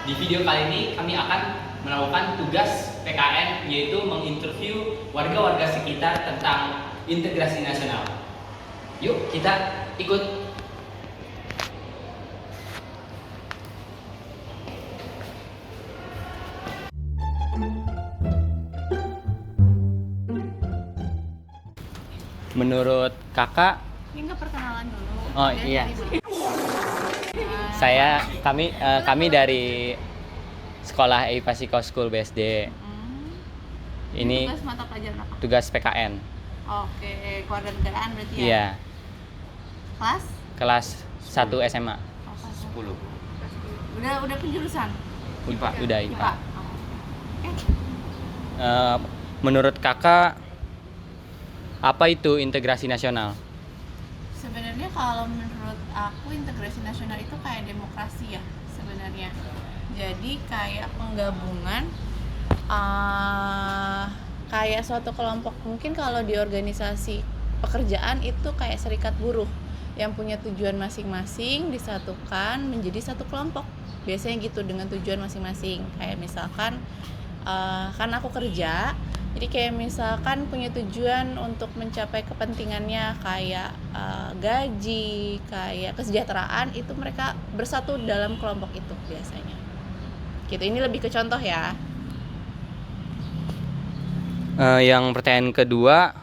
Di video kali ini kami akan melakukan tugas PKN, yaitu menginterview warga-warga sekitar tentang integrasi nasional. Yuk kita ikut. Menurut kakak, Ini nggak perkenalan dulu. oh Dan iya, dari kami dari sekolah Ipasiko School BSD. Ini tugas mata pelajaran apa? tugas PKN. Oke, kewarganegaraan berarti ya. Iya, Kelas? kelas 1 SMA. Oh, kelas 10. Udah penjurusan? IPA. Udah IPA. Oh. Oke. Menurut kakak, apa itu integrasi nasional? Sebenarnya kalau menurut aku integrasi nasional itu kayak demokrasi ya sebenarnya. Jadi kayak penggabungan kayak suatu kelompok, mungkin kalau di organisasi pekerjaan itu kayak serikat buruh yang punya tujuan masing-masing disatukan menjadi satu kelompok. Biasanya gitu dengan tujuan masing-masing. Kayak misalkan kan aku kerja, jadi kayak misalkan punya tujuan untuk mencapai kepentingannya kayak gaji, kayak kesejahteraan, itu mereka bersatu dalam kelompok itu biasanya. Gitu. Ini lebih ke contoh ya. Yang pertanyaan kedua,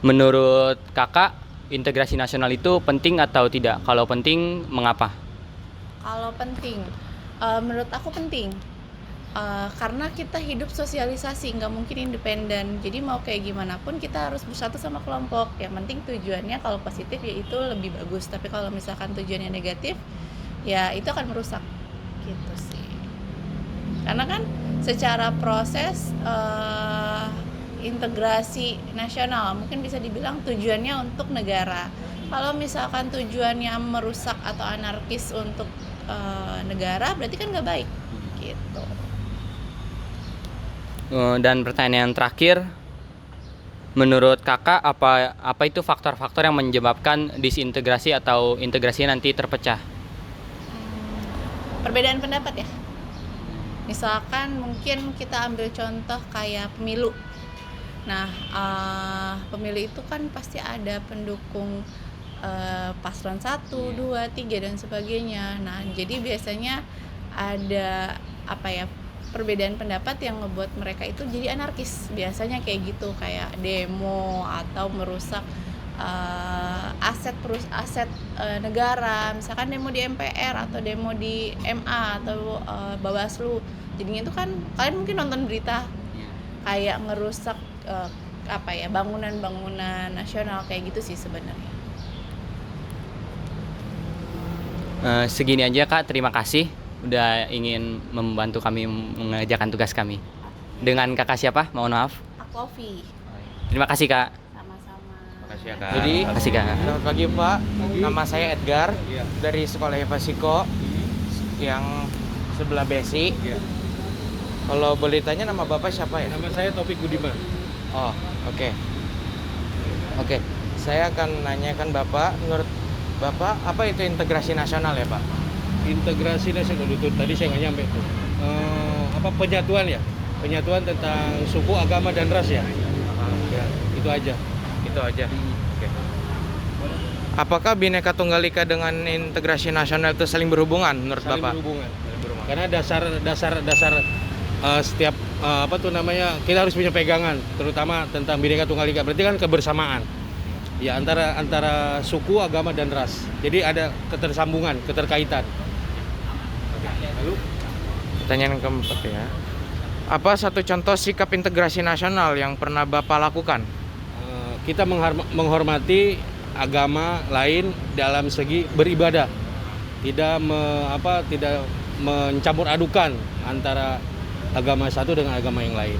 menurut kakak integrasi nasional itu penting atau tidak? Kalau penting, mengapa? Kalau penting, menurut aku penting. Karena kita hidup sosialisasi, nggak mungkin independen. Jadi mau kayak gimana pun kita harus bersatu sama kelompok. Yang penting tujuannya kalau positif ya itu lebih bagus. Tapi kalau misalkan tujuannya negatif, ya itu akan merusak. Gitu sih. Karena kan secara proses integrasi nasional mungkin bisa dibilang tujuannya untuk negara. Kalau misalkan tujuannya merusak atau anarkis untuk negara, berarti kan nggak baik. Gitu. Dan pertanyaan yang terakhir, menurut kakak apa itu faktor-faktor yang menyebabkan disintegrasi atau integrasi nanti terpecah? Perbedaan pendapat ya. Misalkan mungkin kita ambil contoh kayak pemilu. Nah, pemilu itu kan pasti ada pendukung paslon 1, 2, 3 dan sebagainya. Nah, jadi biasanya ada perbedaan pendapat yang ngebuat mereka itu jadi anarkis. Biasanya kayak gitu, kayak demo atau merusak aset negara. Misalkan demo di MPR atau demo di MA atau Bawaslu. Jadinya itu kan kalian mungkin nonton berita kayak ngerusak bangunan-bangunan nasional kayak gitu sih sebenarnya. Segini aja kak, terima kasih udah ingin membantu kami mengerjakan tugas kami. Dengan kakak siapa? Mohon maaf. Aku Ovi. Terima kasih kak. Sama-sama. Makasih ya, Kak. Jadi, Terima kasih kak. selamat pagi Pak. Nama saya Edgar dari Sekolah Ipasiko yang sebelah Besi. Kalau boleh tanya nama Bapak siapa ya? Nama saya Taufik Budiman. Oh, oke. Oke, saya akan nanyakan Bapak, menurut Bapak apa itu integrasi nasional ya Pak? Integrasi nasional itu tadi saya nggak nyampe tuh. Penyatuan ya? Penyatuan tentang suku, agama dan ras ya? Ya, itu aja. Itu aja. Oke. Apakah Bhinneka Tunggal Ika dengan integrasi nasional itu saling berhubungan menurut Saling Bapak? berhubungan. Karena dasar setiap kita harus punya pegangan, terutama tentang Bhinneka Tunggal Ika. Berarti kan kebersamaan. Ya antara suku, agama dan ras. Jadi ada ketersambungan, keterkaitan. Lalu Pertanyaan yang keempat ya. Apa satu contoh sikap integrasi nasional yang pernah Bapak lakukan? kita menghormati agama lain dalam segi beribadah. Tidak mencampur adukan antara agama satu dengan agama yang lain.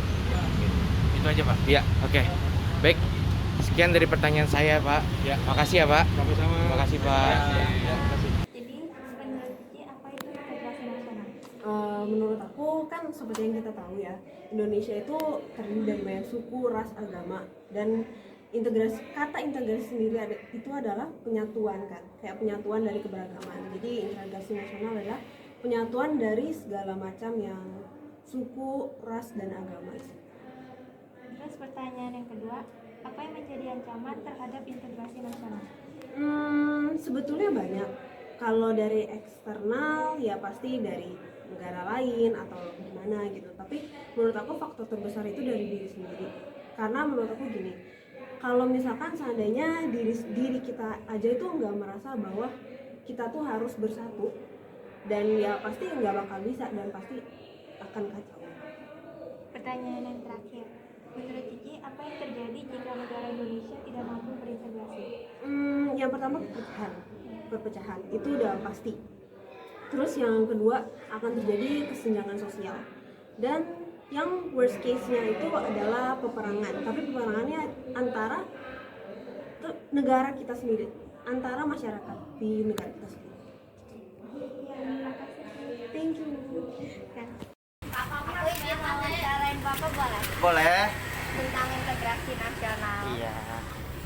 Itu aja Pak? Ya, Oke. Baik. Sekian dari pertanyaan saya Pak. ya. Makasih ya Pak. Sama-sama. Terima kasih Pak. Ya, makasih. Jadi menurut Cici apa itu integrasi nasional? Menurut aku kan seperti yang kita tahu ya, Indonesia itu terdiri dari banyak suku, ras, agama, dan kata integrasi sendiri itu adalah penyatuan kan, kayak penyatuan dari keberagaman. Jadi integrasi nasional adalah penyatuan dari segala macam yang suku, ras, dan agama. Terus pertanyaan yang kedua, apa yang menjadi ancaman terhadap integrasi nasional? Sebetulnya banyak. Kalau dari eksternal ya pasti dari negara lain atau gimana gitu. Tapi menurut aku faktor terbesar itu dari diri sendiri. Karena menurut aku gini, kalau misalkan seandainya diri kita aja itu nggak merasa bahwa kita tuh harus bersatu, dan ya pasti nggak bakal bisa dan pasti akan kacau. Pertanyaan yang terakhir, menurut Cici, apa yang terjadi jika negara Indonesia tidak mampu berintegrasi? Yang pertama perpecahan itu udah pasti. Terus yang kedua akan terjadi kesenjangan sosial, dan yang worst case-nya itu adalah peperangan. Tapi peperangannya antara negara kita sendiri, antara masyarakat di negara kita sendiri. Thank you. Aku ingin wawancarain Bapak boleh? Boleh. Tentang integrasi nasional. Iya.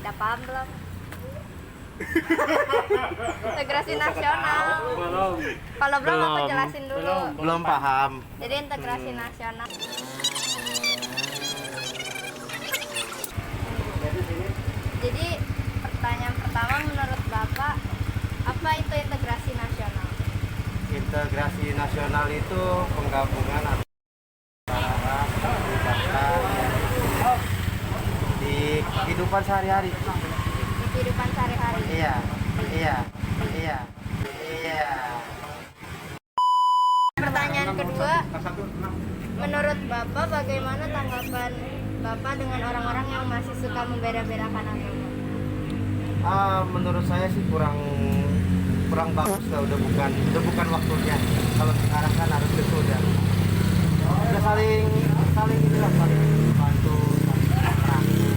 Udah paham belum? Integrasi nasional. Belum. Kalau belum aku jelasin dulu. Belum paham. Jadi integrasi nasional. Jadi pertanyaan pertama, menurut Bapak, apa itu integrasi nasional? Integrasi nasional itu penggabungan antara di kehidupan sehari-hari. Di kehidupan sehari-hari. Iya. Pertanyaan kedua, menurut Bapak bagaimana tanggapan Bapak dengan orang-orang yang masih suka membeda-bedakan agama? Menurut saya sih kurang bagus lah, udah bukan waktunya. Kalau sekarang kan harus udah saling inilah, saling bantu, saling merangkul.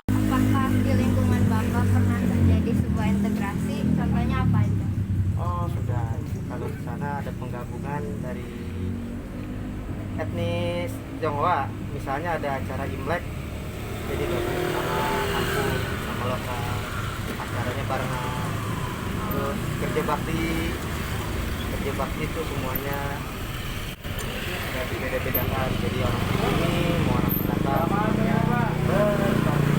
Apakah di lingkungan Bapak pernah terjadi sebuah integrasi? Contohnya apa itu? Oh sudah, kalau di sana ada penggabungan dari etnis Tionghoa, misalnya ada acara Imlek, jadi gabung sama kampung, sama lokal, acaranya barengan. Terus kerja bakti itu semuanya nggak beda-bedakan, jadi orang sini mau orang pendatang semuanya bersatu.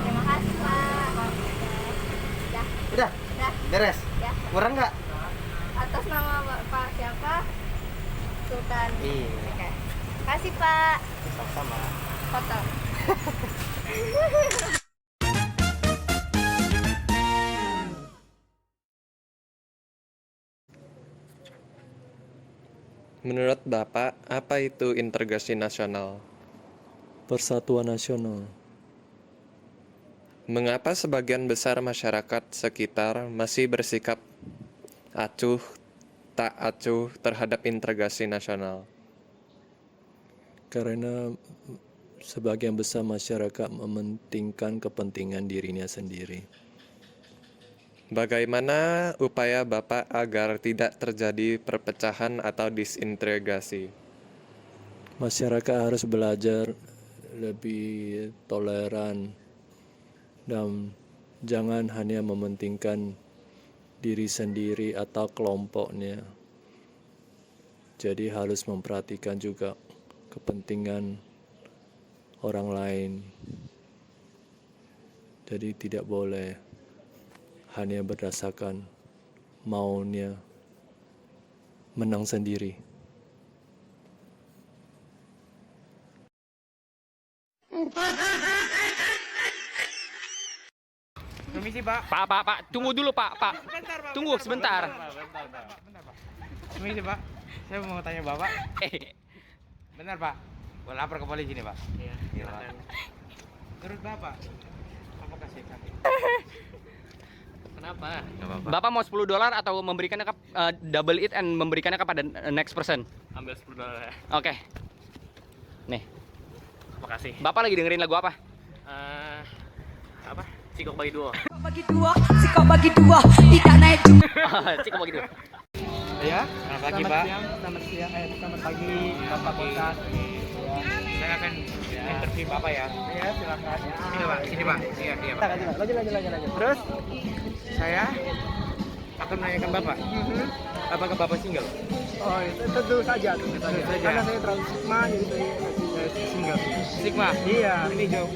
Terima kasih Pak. Udah Dah. beres, Ya. kurang nggak? Atas nama Bapak siapa? Sultan. Iya. Oke. Kasih Pak. Sama-sama. Foto. Menurut Bapak, apa itu integrasi nasional? Persatuan nasional. Mengapa sebagian besar masyarakat sekitar masih bersikap acuh tak acuh terhadap integrasi nasional? Karena sebagian besar masyarakat mementingkan kepentingan dirinya sendiri. Bagaimana upaya Bapak agar tidak terjadi perpecahan atau disintegrasi? Masyarakat harus belajar lebih toleran dan jangan hanya mementingkan diri sendiri atau kelompoknya. Jadi harus memperhatikan juga kepentingan orang lain. Jadi tidak boleh hanya berdasarkan maunya menang sendiri. Permisi Pak. Pak, tunggu dulu Pak. Tunggu sebentar. Bentar, Pak. Permisi Pak. Saya mau tanya Bapak. Benar Pak. Mau lapor ke polisi nih Pak. Iya. Pak. Menurut Bapak, apa kasih kaki? Kenapa? Nggak apa-apa. Bapak mau $10 atau memberikannya double it and memberikannya kepada next person? Ambil $10 ya. Oke. Nih, Makasih. Bapak lagi dengerin lagu apa? Apa? Cikok bagi dua. Sikap bagi dua, tidak naik juga. Cik mau gitu. Ya, selamat pagi Pak. Selamat pagi Bapak Kota. Saya akan akan interview Bapak ya. Iya, silakan. Ini Pak, sini Pak. Iya, iya Pak. Lanjut. Terus? Saya akan menanyakan Bapak. Apakah Bapak single? Oh, itu tentu saja. Karena saya terlalu sigma, jadi saya single. Sigma? Iya. Ini jauh.